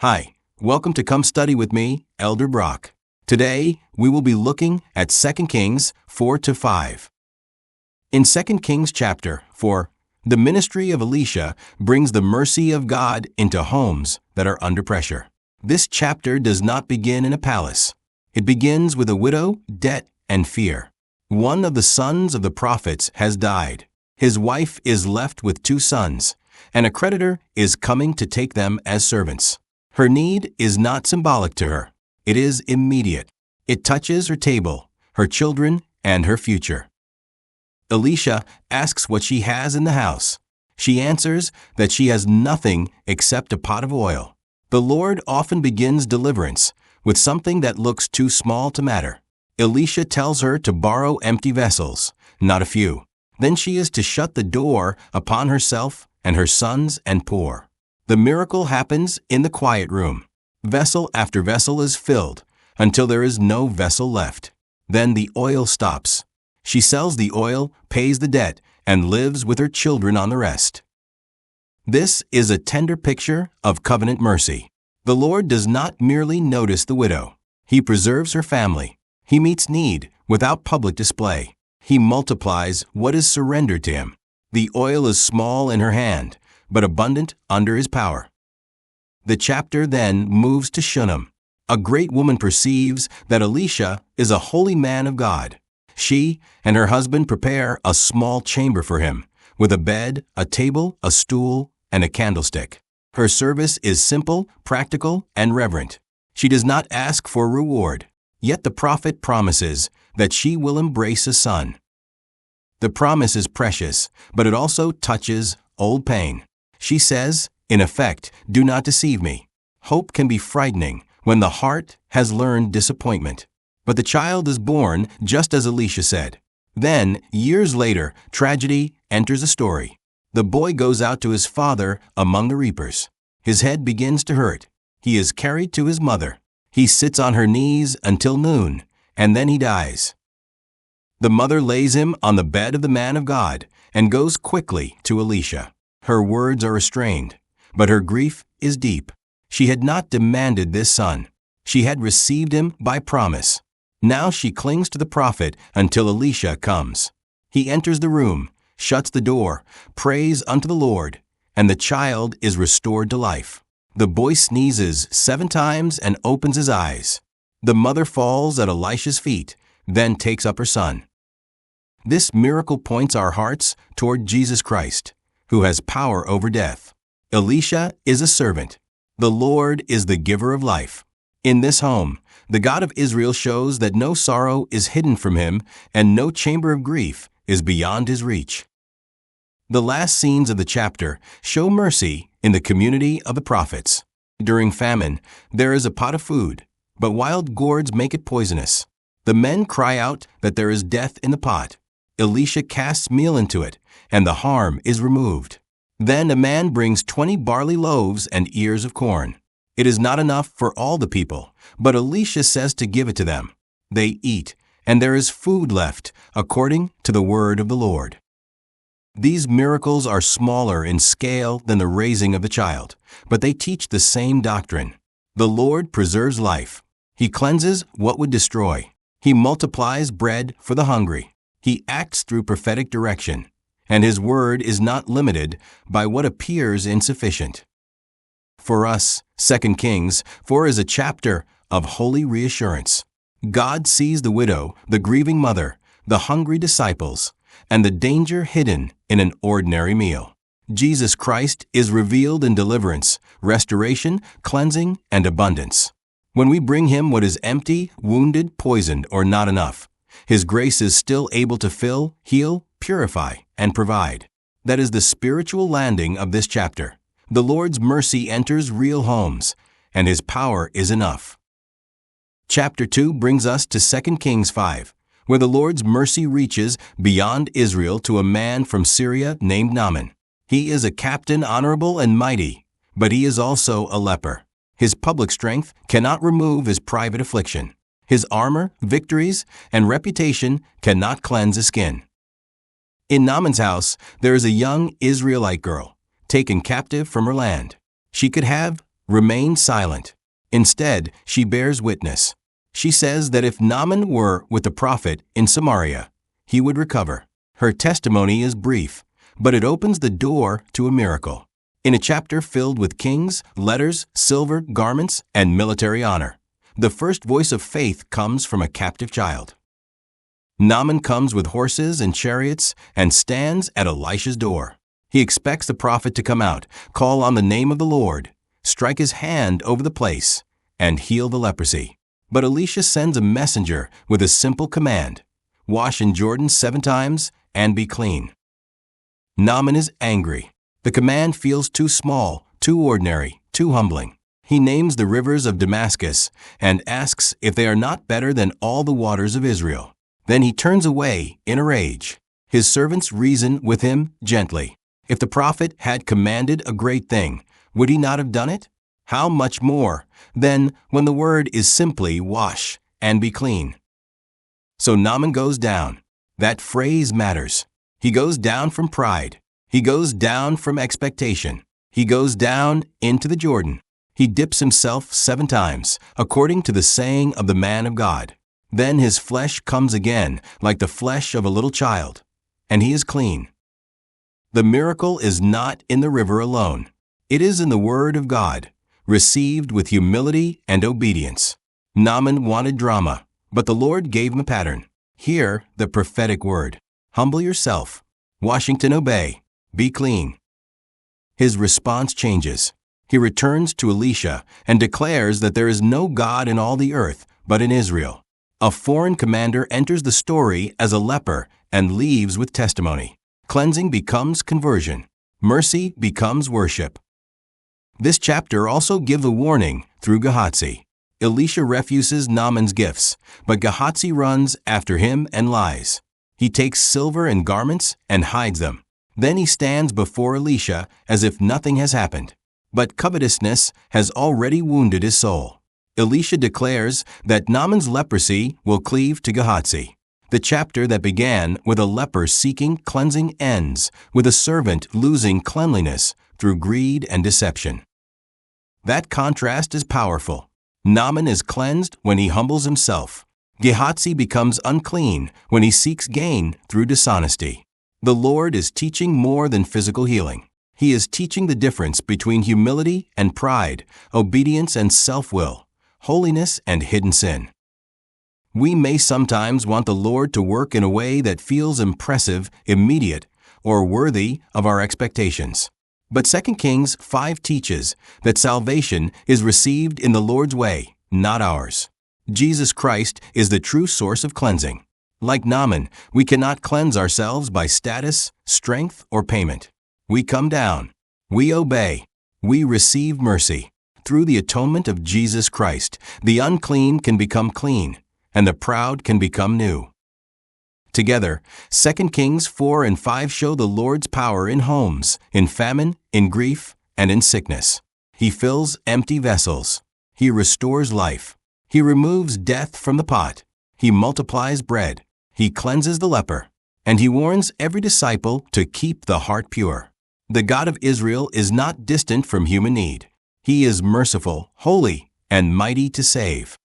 Hi, welcome to Come Study with me, Elder Brock. Today, we will be looking at 2 Kings 4-5. In 2 Kings chapter 4, the ministry of Elisha brings the mercy of God into homes that are under pressure. This chapter does not begin in a palace. It begins with a widow, debt, and fear. One of the sons of the prophets has died. His wife is left with 2 sons, and a creditor is coming to take them as servants. Her need is not symbolic to her. It is immediate. It touches her table, her children, and her future. Elisha asks what she has in the house. She answers that she has nothing except a pot of oil. The Lord often begins deliverance with something that looks too small to matter. Elisha tells her to borrow empty vessels, not a few. Then she is to shut the door upon herself and her sons and pour. The miracle happens in the quiet room. Vessel after vessel is filled until there is no vessel left. Then the oil stops. She sells the oil, pays the debt, and lives with her children on the rest. This is a tender picture of covenant mercy. The Lord does not merely notice the widow. He preserves her family. He meets need without public display. He multiplies what is surrendered to him. The oil is small in her hand, but abundant under his power. The chapter then moves to Shunem. A great woman perceives that Elisha is a holy man of God. She and her husband prepare a small chamber for him, with a bed, a table, a stool, and a candlestick. Her service is simple, practical, and reverent. She does not ask for reward, yet the prophet promises that she will embrace a son. The promise is precious, but it also touches old pain. She says, in effect, do not deceive me. Hope can be frightening when the heart has learned disappointment. But the child is born just as Elisha said. Then, years later, tragedy enters the story. The boy goes out to his father among the reapers. His head begins to hurt. He is carried to his mother. He sits on her knees until noon, and then he dies. The mother lays him on the bed of the man of God and goes quickly to Elisha. Her words are restrained, but her grief is deep. She had not demanded this son. She had received him by promise. Now she clings to the prophet until Elisha comes. He enters the room, shuts the door, prays unto the Lord, and the child is restored to life. The boy sneezes 7 times and opens his eyes. The mother falls at Elisha's feet, then takes up her son. This miracle points our hearts toward Jesus Christ, who has power over death. Elisha is a servant. The Lord is the giver of life. In this home, the God of Israel shows that no sorrow is hidden from him and no chamber of grief is beyond his reach. The last scenes of the chapter show mercy in the community of the prophets. During famine, there is a pot of food, but wild gourds make it poisonous. The men cry out that there is death in the pot. Elisha casts meal into it, and the harm is removed. Then a man brings 20 barley loaves and ears of corn. It is not enough for all the people, but Elisha says to give it to them. They eat, and there is food left, according to the word of the Lord. These miracles are smaller in scale than the raising of the child, but they teach the same doctrine. The Lord preserves life. He cleanses what would destroy. He multiplies bread for the hungry. He acts through prophetic direction, and his word is not limited by what appears insufficient. For us, 2 Kings 4 is a chapter of holy reassurance. God sees the widow, the grieving mother, the hungry disciples, and the danger hidden in an ordinary meal. Jesus Christ is revealed in deliverance, restoration, cleansing, and abundance. When we bring him what is empty, wounded, poisoned, or not enough, his grace is still able to fill, heal, purify, and provide. That is the spiritual landing of this chapter. The Lord's mercy enters real homes, and his power is enough. Chapter 2 brings us to 2 Kings 5, where the Lord's mercy reaches beyond Israel to a man from Syria named Naaman. He is a captain honorable and mighty, but he is also a leper. His public strength cannot remove his private affliction. His armor, victories, and reputation cannot cleanse his skin. In Naaman's house, there is a young Israelite girl, taken captive from her land. She could have remain silent. Instead, she bears witness. She says that if Naaman were with the prophet in Samaria, he would recover. Her testimony is brief, but it opens the door to a miracle. In a chapter filled with kings, letters, silver, garments, and military honor, the first voice of faith comes from a captive child. Naaman comes with horses and chariots and stands at Elisha's door. He expects the prophet to come out, call on the name of the Lord, strike his hand over the place, and heal the leprosy. But Elisha sends a messenger with a simple command: wash in Jordan 7 times and be clean. Naaman is angry. The command feels too small, too ordinary, too humbling. He names the rivers of Damascus and asks if they are not better than all the waters of Israel. Then he turns away in a rage. His servants reason with him gently. If the prophet had commanded a great thing, would he not have done it? How much more, then, when the word is simply wash and be clean? So Naaman goes down. That phrase matters. He goes down from pride. He goes down from expectation. He goes down into the Jordan. He dips himself 7 times, according to the saying of the man of God. Then his flesh comes again, like the flesh of a little child, and he is clean. The miracle is not in the river alone. It is in the word of God, received with humility and obedience. Naaman wanted drama, but the Lord gave him a pattern. Hear the prophetic word. Humble yourself. Washington, obey. Be clean. His response changes. He returns to Elisha and declares that there is no God in all the earth but in Israel. A foreign commander enters the story as a leper and leaves with testimony. Cleansing becomes conversion. Mercy becomes worship. This chapter also gives a warning through Gehazi. Elisha refuses Naaman's gifts, but Gehazi runs after him and lies. He takes silver and garments and hides them. Then he stands before Elisha as if nothing has happened. But covetousness has already wounded his soul. Elisha declares that Naaman's leprosy will cleave to Gehazi. The chapter that began with a leper seeking cleansing ends with a servant losing cleanliness through greed and deception. That contrast is powerful. Naaman is cleansed when he humbles himself. Gehazi becomes unclean when he seeks gain through dishonesty. The Lord is teaching more than physical healing. He is teaching the difference between humility and pride, obedience and self-will, holiness and hidden sin. We may sometimes want the Lord to work in a way that feels impressive, immediate, or worthy of our expectations. But 2 Kings 5 teaches that salvation is received in the Lord's way, not ours. Jesus Christ is the true source of cleansing. Like Naaman, we cannot cleanse ourselves by status, strength, or payment. We come down. We obey. We receive mercy. Through the atonement of Jesus Christ, the unclean can become clean, and the proud can become new. Together, 2 Kings 4 and 5 show the Lord's power in homes, in famine, in grief, and in sickness. He fills empty vessels. He restores life. He removes death from the pot. He multiplies bread. He cleanses the leper. And he warns every disciple to keep the heart pure. The God of Israel is not distant from human need. He is merciful, holy, and mighty to save.